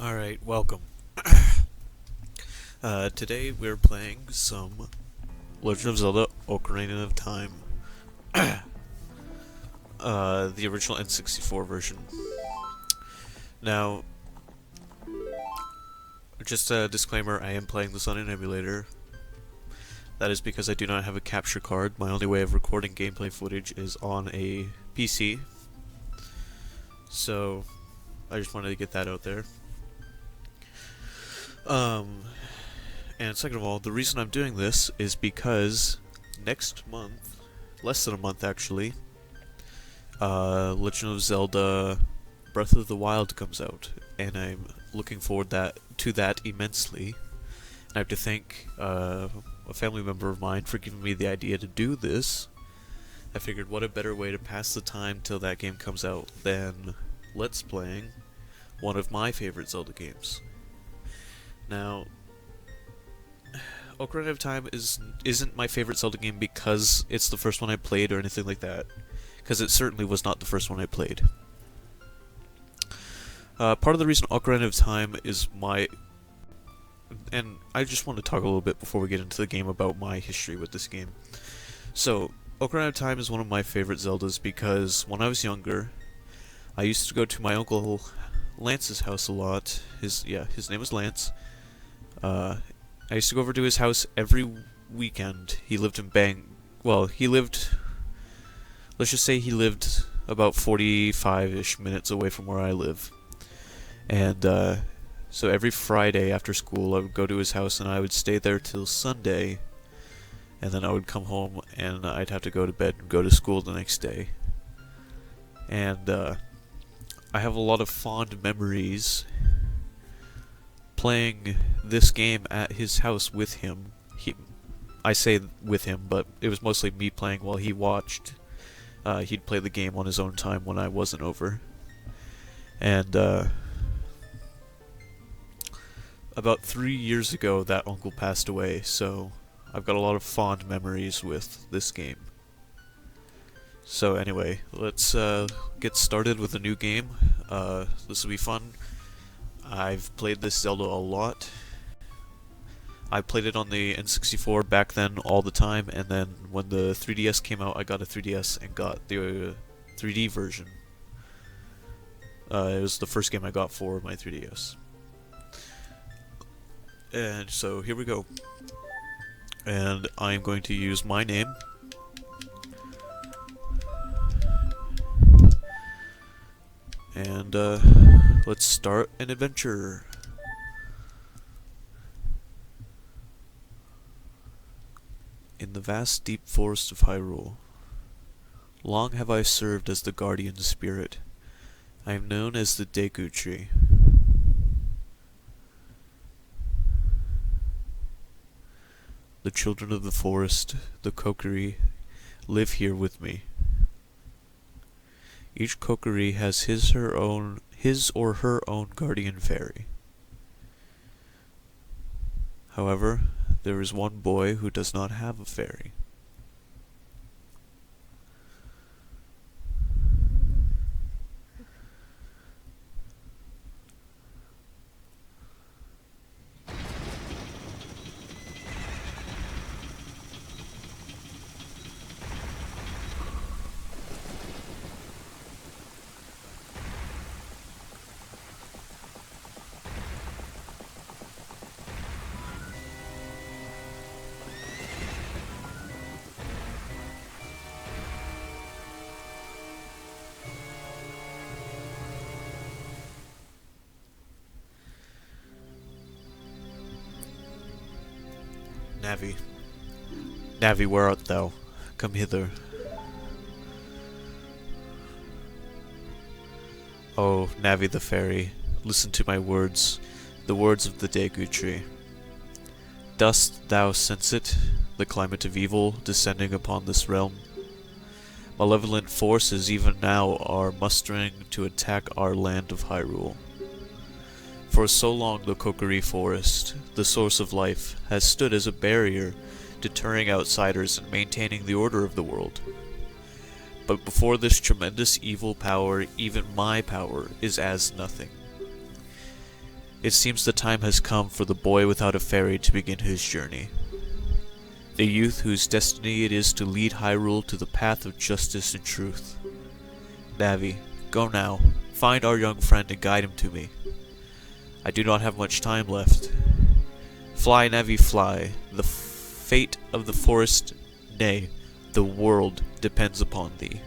Alright, welcome. Today we're playing some Legend of Zelda Ocarina of Time. The original N64 version. Now, just a disclaimer, I am playing this on an emulator. That is because I do not have a capture card. My only way of recording gameplay footage is on a PC. So, I just wanted to get that out there. And second of all, the reason I'm doing this is because next month, less than a month actually, Legend of Zelda Breath of the Wild comes out, and I'm looking forward to that immensely. And I have to thank a family member of mine for giving me the idea to do this. I figured what a better way to pass the time till that game comes out than Let's Playing one of my favorite Zelda games. Now, Ocarina of Time isn't my favorite Zelda game because it's the first one I played or anything like that, because it certainly was not the first one I played. Part of the reason Ocarina of Time is and I just want to talk a little bit before we get into the game about my history with this game. So, Ocarina of Time is one of my favorite Zeldas because when I was younger, I used to go to my uncle Lance's house a lot. His name was Lance. I used to go over to his house every weekend. He lived in let's just say he lived about 45-ish minutes away from where I live. And, so every Friday after school I would go to his house and I would stay there till Sunday. And then I would come home and I'd have to go to bed and go to school the next day. And, I have a lot of fond memories playing this game at his house with him. I say with him, but it was mostly me playing while he watched. He'd play the game on his own time when I wasn't over. And about 3 years ago, that uncle passed away, so I've got a lot of fond memories with this game. So anyway, let's get started with a new game. This will be fun. I've played this Zelda a lot. I played it on the N64 back then all the time, and then when the 3DS came out, I got a 3DS and got the 3D version. It was the first game I got for my 3DS. And so here we go. And I'm going to use my name. And let's start an adventure. In the vast deep forest of Hyrule, long have I served as the guardian spirit. I am known as the Deku Tree. The children of the forest, the Kokiri, live here with me. Each Kokiri has his or her own guardian fairy. However, there is one boy who does not have a fairy. Navi, where art thou? Come hither. Oh, Navi the fairy, listen to my words, the words of the Deku Tree. Dost thou sense it, the climate of evil descending upon this realm? Malevolent forces even now are mustering to attack our land of Hyrule. For so long the Kokiri Forest, the source of life, has stood as a barrier deterring outsiders and maintaining the order of the world. But before this tremendous evil power, even my power is as nothing. It seems the time has come for the boy without a fairy to begin his journey. The youth whose destiny it is to lead Hyrule to the path of justice and truth. Navi, go now. Find our young friend and guide him to me. I do not have much time left. Fly, Navi, fly. The fate of the forest, nay, the world depends upon thee.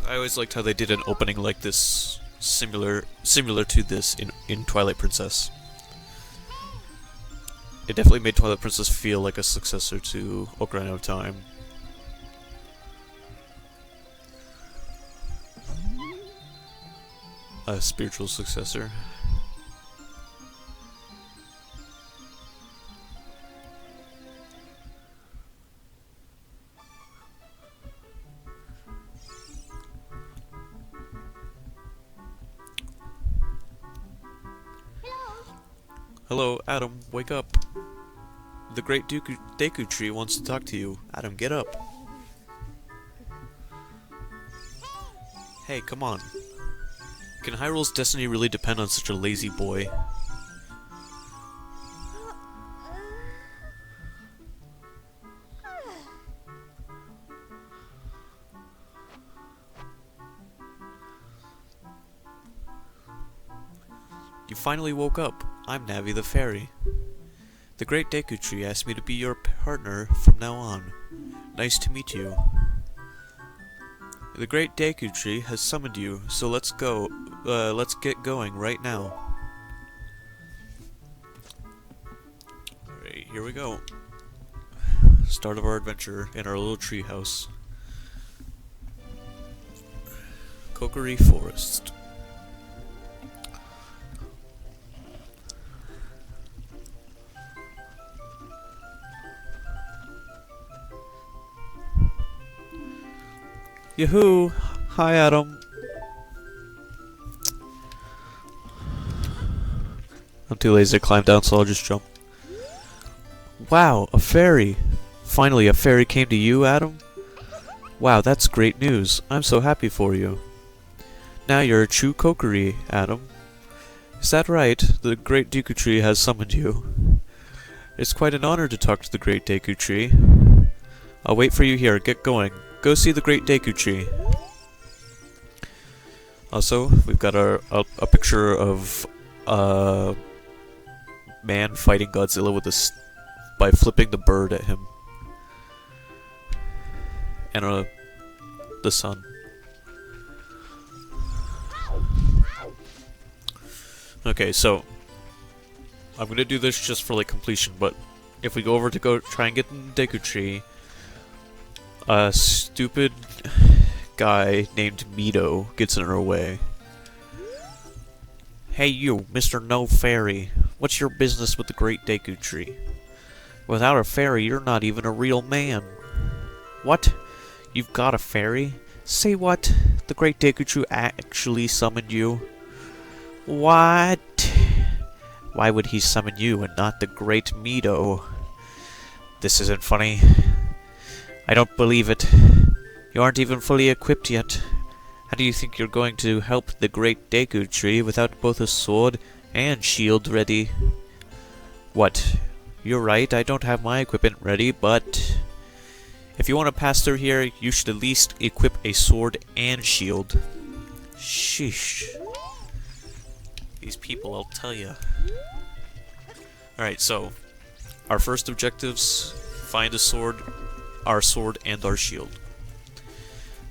I always liked how they did an opening like this, similar to this in Twilight Princess. It definitely made Twilight Princess feel like a successor to Ocarina of Time. A spiritual successor. Hello, Adam, wake up. The great Deku Tree wants to talk to you. Adam, get up. Hey, come on. Can Hyrule's destiny really depend on such a lazy boy? You finally woke up. I'm Navi the Fairy. The great Deku Tree asked me to be your partner from now on. Nice to meet you. The great Deku Tree has summoned you, so let's get going right now. Alright, here we go. Start of our adventure in our little tree house. Kokiri Forest. Yahoo! Hi, Adam. I'm too lazy to climb down, so I'll just jump. Wow, a fairy! Finally, a fairy came to you, Adam? Wow, that's great news. I'm so happy for you. Now you're a true Kokiri, Adam. Is that right? The great Deku Tree has summoned you. It's quite an honor to talk to the great Deku Tree. I'll wait for you here. Get going. Go see the great Deku Tree. Also, we've got a picture of a man fighting Godzilla with by flipping the bird at him. And the sun. Okay, so I'm gonna do this just for like completion, but if we go over to go try and get the Deku Tree, a stupid guy named Mito gets in our way. Hey you, Mr. No Fairy. What's your business with the great Deku Tree? Without a fairy, you're not even a real man. What? You've got a fairy? Say what? The great Deku Tree actually summoned you? What? Why would he summon you and not the great Mito? This isn't funny. I don't believe it. You aren't even fully equipped yet. How do you think you're going to help the great Deku Tree without both a sword and shield ready? What? You're right, I don't have my equipment ready, but if you want to pass through here, you should at least equip a sword and shield. Sheesh. These people, I'll tell ya. Alright, so our first objectives: find a sword, our sword, and our shield.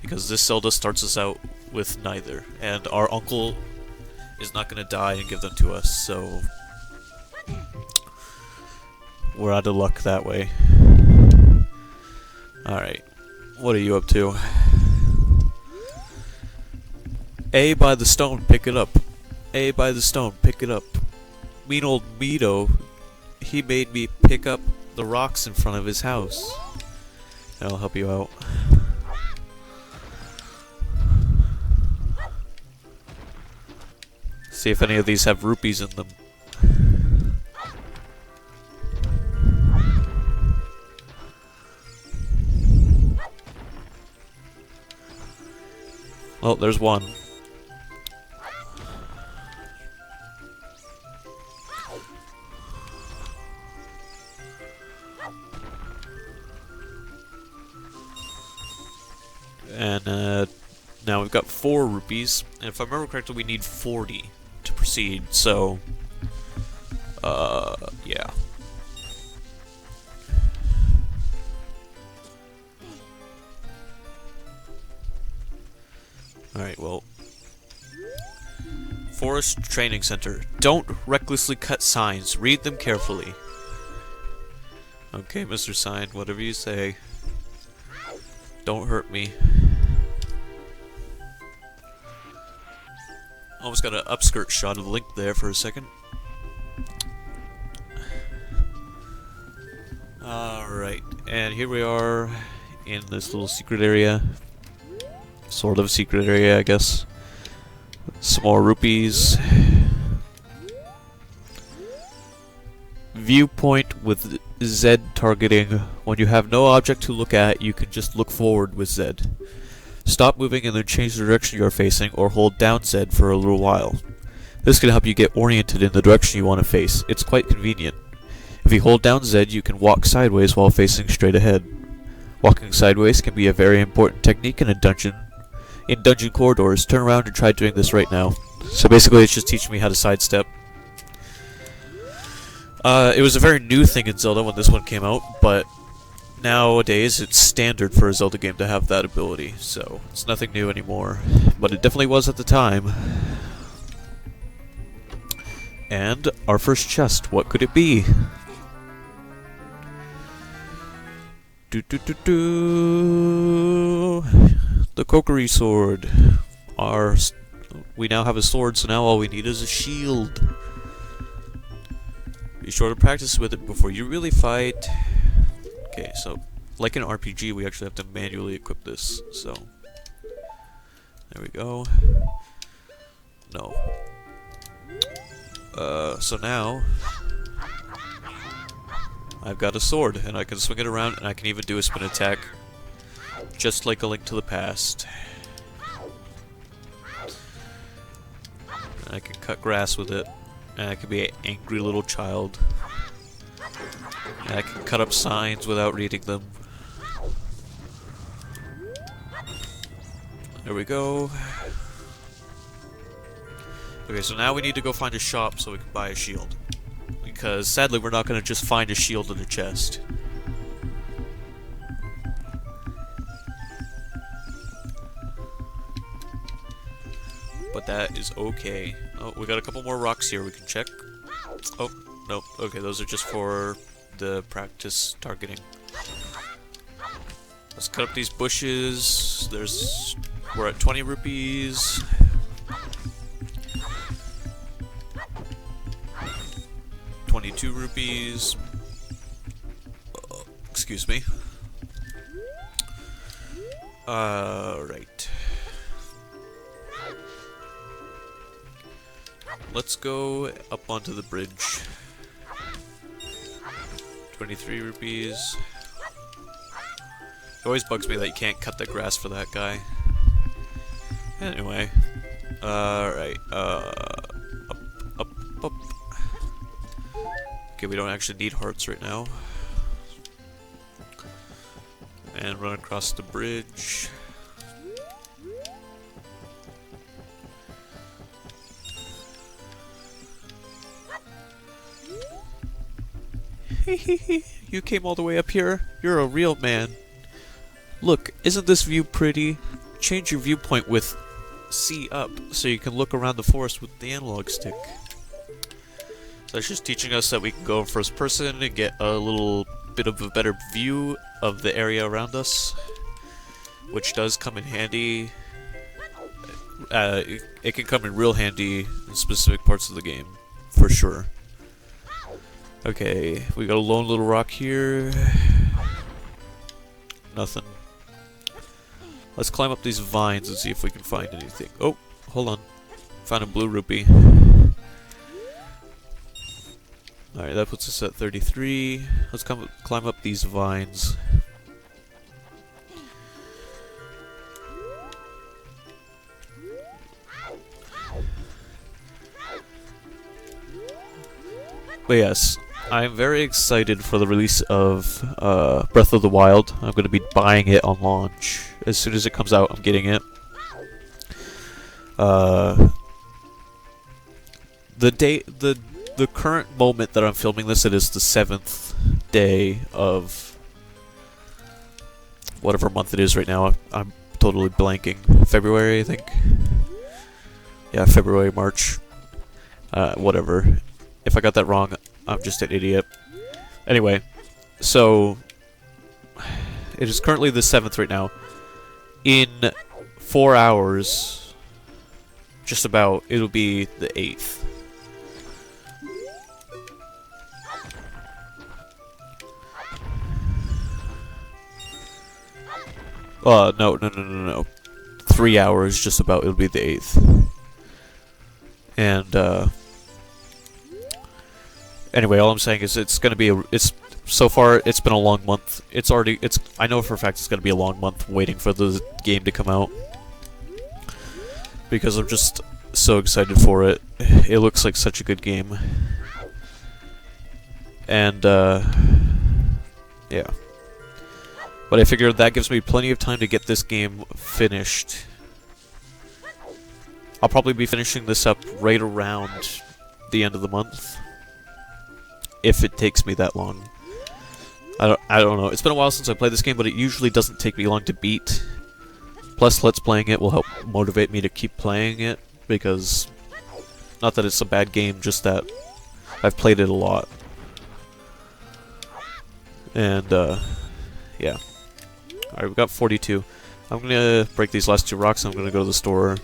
Because this Zelda starts us out with neither, and our uncle is not going to die and give them to us, so we're out of luck that way. Alright, what are you up to? A by the stone, pick it up. A by the stone, pick it up. Mean old Mito, he made me pick up the rocks in front of his house. I'll help you out. See if any of these have rupees in them. Oh, there's one. And now we've got 4 rupees, and if I remember correctly, we need 40 to proceed, so yeah. Alright, well. Forest Training Center. Don't recklessly cut signs. Read them carefully. Okay, Mr. Sign, whatever you say. Don't hurt me. Almost got an upskirt shot of Link there for a second. Alright, and here we are in this little secret area. Sort of secret area, I guess. Some more rupees. Viewpoint with Z targeting. When you have no object to look at, you can just look forward with Z. Stop moving and then change the direction you are facing, or hold down Z for a little while. This can help you get oriented in the direction you want to face. It's quite convenient. If you hold down Z, you can walk sideways while facing straight ahead. Walking sideways can be a very important technique in a dungeon. In dungeon corridors, turn around and try doing this right now. So basically it's just teaching me how to sidestep. It was a very new thing in Zelda when this one came out, but nowadays it's standard for a Zelda game to have that ability, so it's nothing new anymore. But it definitely was at the time. And our first chest, what could it be? The Kokiri sword. We now have a sword, so now all we need is a shield. Be sure to practice with it before you really fight. Okay, so like an RPG, we actually have to manually equip this. So there we go. No. So now I've got a sword, and I can swing it around, and I can even do a spin attack, just like A Link to the Past. And I can cut grass with it, and I can be an angry little child. And I can cut up signs without reading them. There we go. Okay, so now we need to go find a shop so we can buy a shield. Because sadly we're not going to just find a shield in a chest. But that is okay. Oh, we got a couple more rocks here we can check. Oh, nope. Okay, those are just for the practice targeting. Let's cut up these bushes. We're at 20 rupees. ₹22. Excuse me. Right. Let's go up onto the bridge. 23 rupees. It always bugs me that you can't cut the grass for that guy. Anyway. Right. Up. Okay, we don't actually need hearts right now. And run across the bridge. You came all the way up here? You're a real man. Look, isn't this view pretty? Change your viewpoint with C up so you can look around the forest with the analog stick. So it's just teaching us that we can go in first person and get a little bit of a better view of the area around us, which does come in handy. It can come in real handy in specific parts of the game, for sure. Okay, we got a lone little rock here. Nothing. Let's climb up these vines and see if we can find anything. Oh, hold on. Found a blue rupee. Alright, that puts us at 33. Let's climb up these vines. But yes, I'm very excited for the release of Breath of the Wild. I'm going to be buying it on launch. As soon as it comes out, I'm getting it. The current moment that I'm filming this, it is the 7th day of whatever month it is right now. I'm totally blanking. February, I think. Yeah, February, March. Whatever. If I got that wrong, I'm just an idiot. Anyway, so it is currently the 7th right now. In 4 hours, just about, it'll be the 8th. No. 3 hours, just about, it'll be the 8th. And, anyway, all I'm saying is it's gonna be so far, it's been a long month. I know for a fact it's gonna be a long month waiting for the game to come out. Because I'm just so excited for it. It looks like such a good game. And, yeah. But I figured that gives me plenty of time to get this game finished. I'll probably be finishing this up right around the end of the month. If it takes me that long. I don't know. It's been a while since I played this game, but it usually doesn't take me long to beat. Plus, Let's Playing it will help motivate me to keep playing it, because... Not that it's a bad game, just that I've played it a lot. And, yeah. Alright, we got 42. I'm gonna break these last 2 rocks, and I'm gonna go to the store.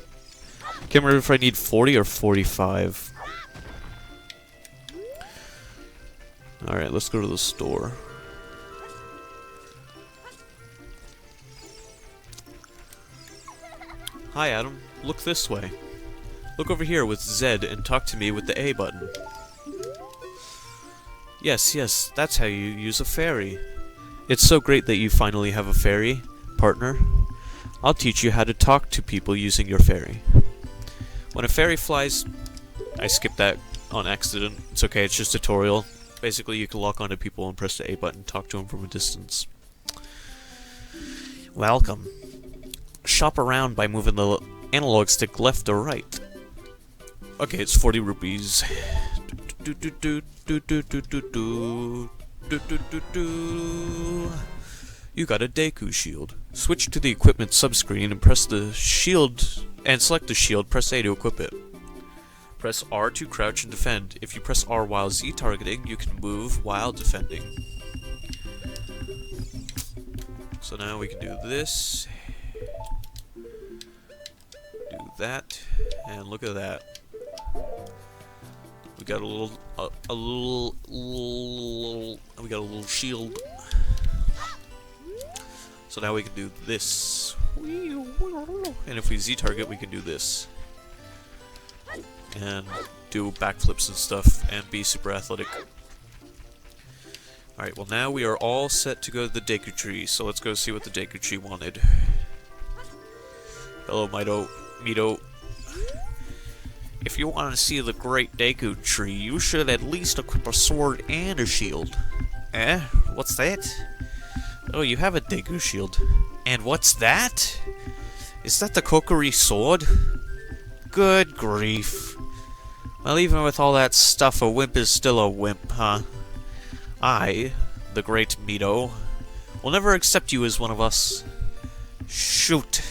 Can't remember if I need 40 or 45. Alright, let's go to the store. Hi, Adam. Look this way. Look over here with Z and talk to me with the A button. Yes, that's how you use a fairy. It's so great that you finally have a fairy, partner. I'll teach you how to talk to people using your fairy. When a fairy flies... I skipped that on accident. It's okay, it's just a tutorial. Basically, you can lock onto people and press the A button, talk to them from a distance. Welcome. Shop around by moving the analog stick left or right. Okay, it's 40 rupees. You got a Deku shield. Switch to the equipment subscreen and press the shield and select the shield. Press A to equip it. Press R to crouch and defend. If you press R while Z targeting, you can move while defending. So now we can do this. Do that. And look at that. We got a little shield. So now we can do this. And if we Z target, we can do this. And do backflips and stuff, and be super athletic. Alright, well now we are all set to go to the Deku Tree, so let's go see what the Deku Tree wanted. Hello, Mito. If you want to see the great Deku Tree, you should at least equip a sword and a shield. Eh? What's that? Oh, you have a Deku shield. And what's that? Is that the Kokiri sword? Good grief. Well, even with all that stuff, a wimp is still a wimp, huh? I, the great Mito, will never accept you as one of us. Shoot.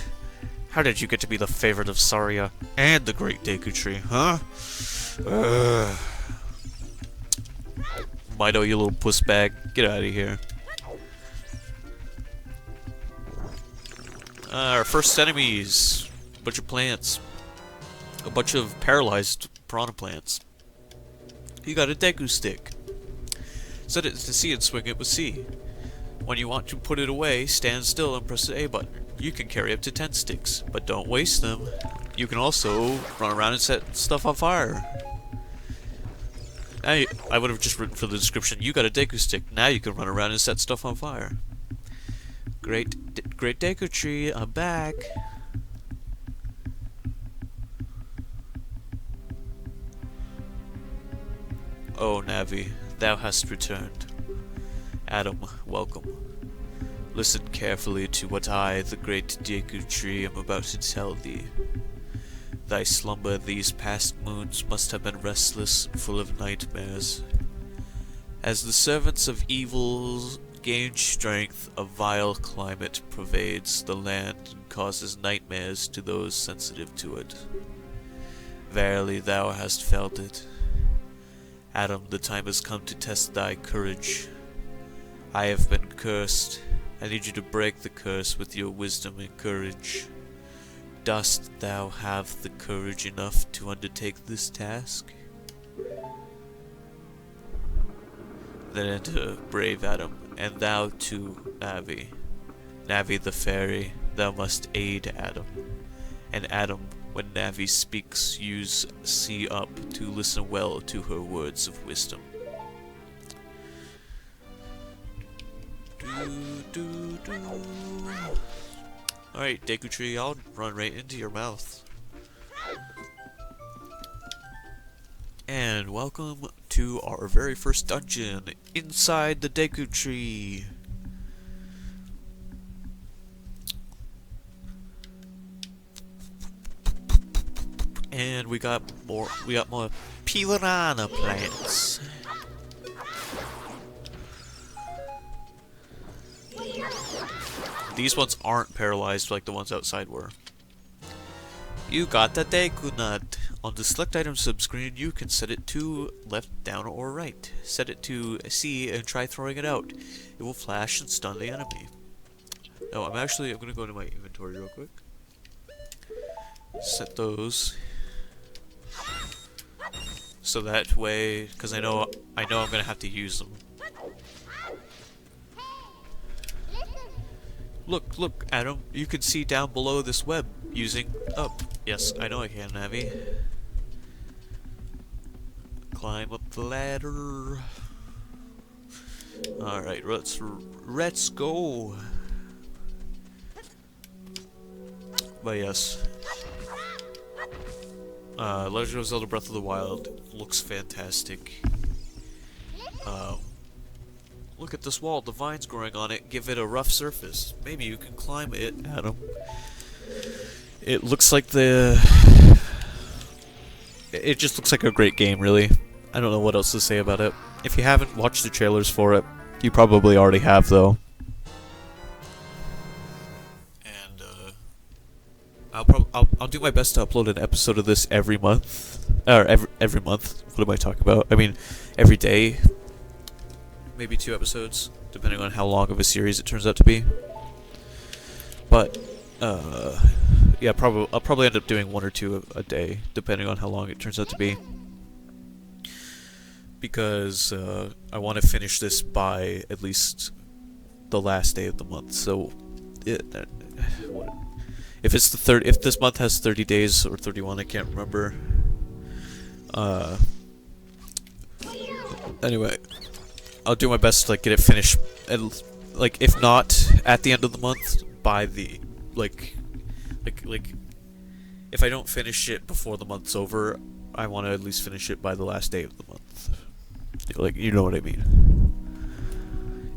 How did you get to be the favorite of Saria and the great Deku Tree, huh? Mito, you little puss bag. Get out of here. Our first enemies. A bunch of plants. A bunch of paralyzed piranha plants. You got a Deku stick. Set it to C and swing it with C. When you want to put it away, stand still and press the A button. You can carry up to 10 sticks, but don't waste them. You can also run around and set stuff on fire. I would have just written for the description, you got a Deku stick, now you can run around and set stuff on fire. Great Deku Tree, I'm back. O Navi, thou hast returned. Adam, welcome. Listen carefully to what I, the great Deku Tree, am about to tell thee. Thy slumber these past moons must have been restless, full of nightmares. As the servants of evil gain strength, a vile climate pervades the land and causes nightmares to those sensitive to it. Verily thou hast felt it. Adam, the time has come to test thy courage. I have been cursed. I need you to break the curse with your wisdom and courage. Dost thou have the courage enough to undertake this task? Then enter, brave Adam, and thou too, Navi. Navi the fairy, thou must aid Adam. And Adam, when Navi speaks, use See Up to listen well to her words of wisdom. Alright, Deku Tree, I'll run right into your mouth. And welcome to our very first dungeon inside the Deku Tree. And we got more piranha plants. These ones aren't paralyzed like the ones outside were. You got the Deku Nut. On the select item subscreen, you can set it to left, down, or right. Set it to C and try throwing it out. It will flash and stun the enemy. No, I'm gonna go to my inventory real quick. Set those. So that way, because I know I'm gonna have to use them. Look, Adam, you can see down below this web using up. Yes, I know I can, Navi. Climb up the ladder. Alright, let's go. But yes. Legend of Zelda Breath of the Wild looks fantastic. Look at this wall, the vines growing on it give it a rough surface. Maybe you can climb it, Adam. It looks like it just looks like a great game, really. I don't know what else to say about it. If you haven't watched the trailers for it, you probably already have, though. And, I'll do my best to upload an episode of this every month. Or every month. What am I talking about? I mean, every day. Maybe 2 episodes, depending on how long of a series it turns out to be. But, yeah, I'll probably end up doing 1 or 2 a day, depending on how long it turns out to be. Because, I want to finish this by at least the last day of the month, so... if it's if this month has 30 days, or 31, I can't remember. Anyway... I'll do my best to get it finished, and if not at the end of the month, by the if I don't finish it before the month's over, I want to at least finish it by the last day of the month. You know what I mean.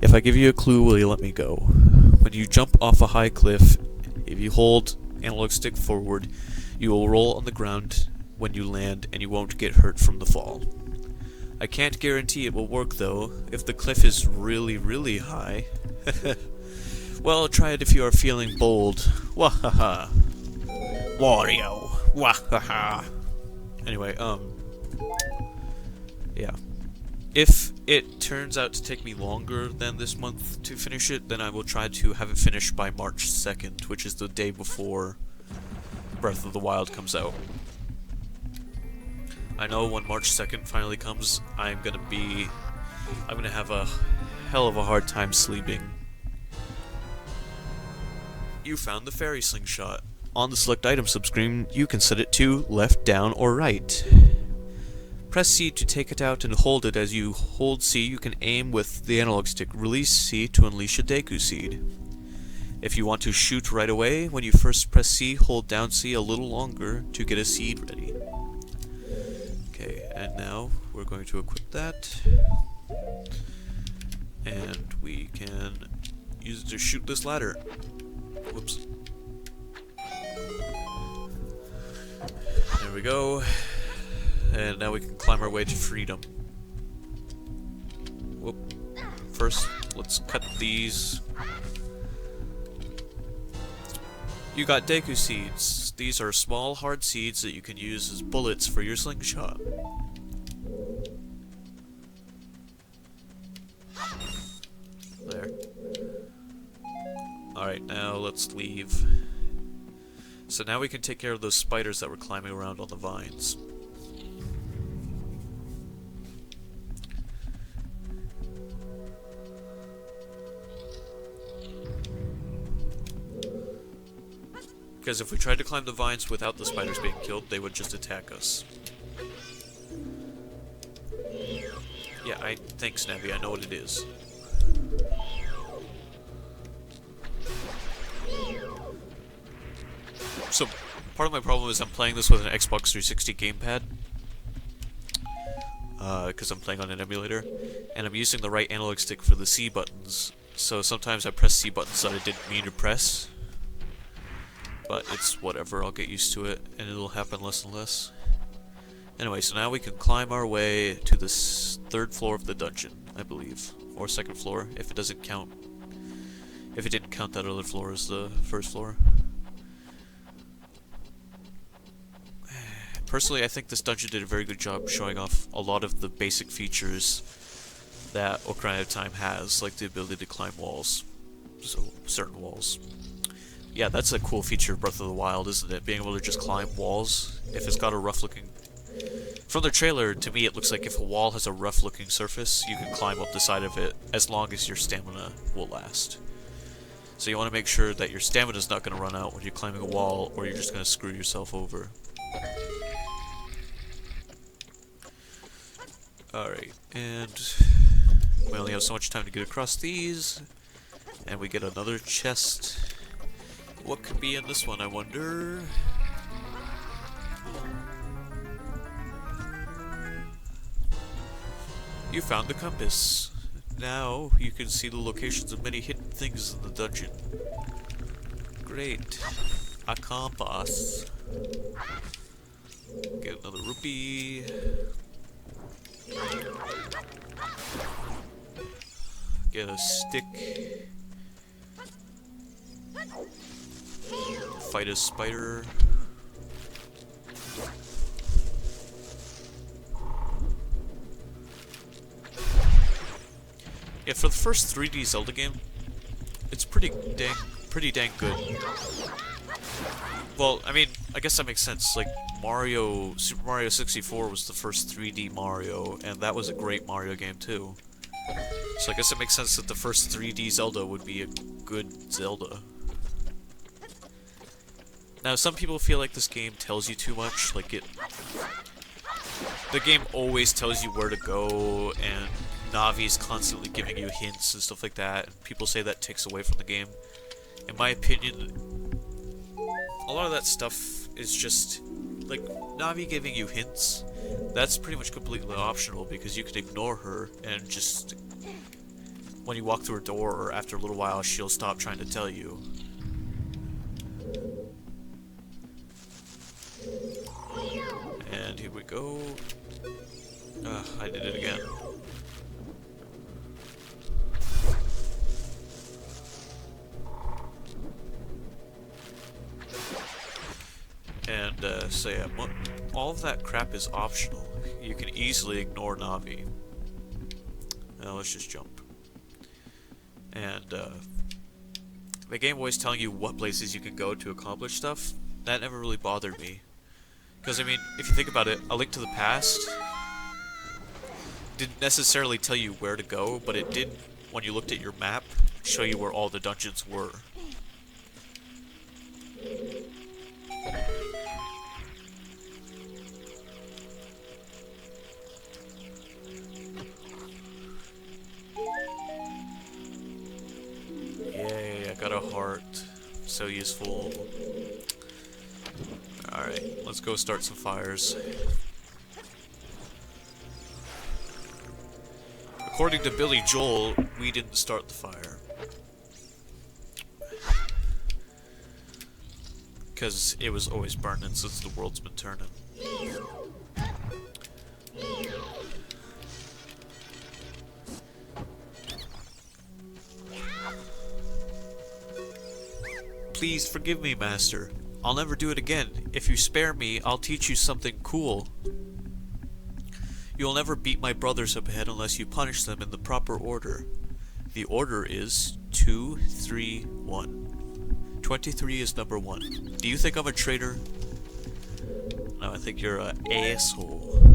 If I give you a clue, will you let me go? When you jump off a high cliff, if you hold analog stick forward, you will roll on the ground when you land, and you won't get hurt from the fall. I can't guarantee it will work though, if the cliff is really, really high. Well, try it if you are feeling bold. Wahaha. Wario. Wahaha. Anyway, yeah. If it turns out to take me longer than this month to finish it, then I will try to have it finished by March 2nd, which is the day before Breath of the Wild comes out. I know when March 2nd finally comes, I'm gonna have a hell of a hard time sleeping. You found the fairy slingshot. On the select item subscreen, you can set it to left, down, or right. Press C to take it out and hold it. As you hold C, you can aim with the analog stick. Release C to unleash a Deku Seed. If you want to shoot right away, when you first press C, hold down C a little longer to get a seed ready. Okay, And now we're going to equip that. And we can use it to shoot this ladder. Whoops. There we go. And now we can climb our way to freedom. Whoop. First, let's cut these. You got Deku seeds. These are small, hard seeds that you can use as bullets for your slingshot. There. Alright, now let's leave. So now we can take care of those spiders that were climbing around on the vines. Because if we tried to climb the vines without the spiders being killed, they would just attack us. Yeah, thanks, Navi, I know what it is. So, part of my problem is I'm playing this with an Xbox 360 gamepad. Because I'm playing on an emulator. And I'm using the right analog stick for the C buttons. So sometimes I press C buttons that I didn't mean to press. But it's whatever, I'll get used to it, and it'll happen less and less. Anyway, so now we can climb our way to the third floor of the dungeon, I believe. Or second floor, if it doesn't count. If it didn't count that other floor as the first floor. Personally, I think this dungeon did a very good job showing off a lot of the basic features that Ocarina of Time has, like the ability to climb walls. So, certain walls. Yeah, that's a cool feature of Breath of the Wild, isn't it? Being able to just climb walls. If it's got a rough-looking... From the trailer, to me, it looks like if a wall has a rough-looking surface, you can climb up the side of it as long as your stamina will last. So you want to make sure that your stamina's not going to run out when you're climbing a wall, or you're just going to screw yourself over. Alright, and we only have so much time to get across these, and we get another chest. What could be in this one, I wonder? You found the compass. Now you can see the locations of many hidden things in the dungeon. Great. A compass. Get another rupee. Get a stick. Fight a spider. Yeah, for the first 3D Zelda game, it's pretty dang good. Well, I mean, I guess that makes sense. Like, Super Mario 64 was the first 3D Mario, and that was a great Mario game too. So I guess it makes sense that the first 3D Zelda would be a good Zelda. Now, some people feel like this game tells you too much, like the game always tells you where to go, and Navi's constantly giving you hints and stuff like that, and people say that takes away from the game. In my opinion, a lot of that stuff is just, like, Navi giving you hints, that's pretty much completely optional, because you can ignore her, and just, when you walk through a door, or after a little while, she'll stop trying to tell you. And here we go. I did it again. And, so yeah, all of that crap is optional. You can easily ignore Navi. Now let's just jump. And, the game always telling you what places you can go to accomplish stuff, that never really bothered me. Because, I mean, if you think about it, A Link to the Past didn't necessarily tell you where to go, but it did, when you looked at your map, show you where all the dungeons were. Yay, I got a heart. So useful. Alright, let's go start some fires. according to Billy Joel, we didn't start the fire. Because it was always burning since the world's been turning. Please forgive me, Master. I'll never do it again. If you spare me, I'll teach you something cool. You'll never beat my brothers up ahead unless you punish them in the proper order. The order is 2, 3, 1. 23 is number 1. Do you think I'm a traitor? No, I think you're an asshole.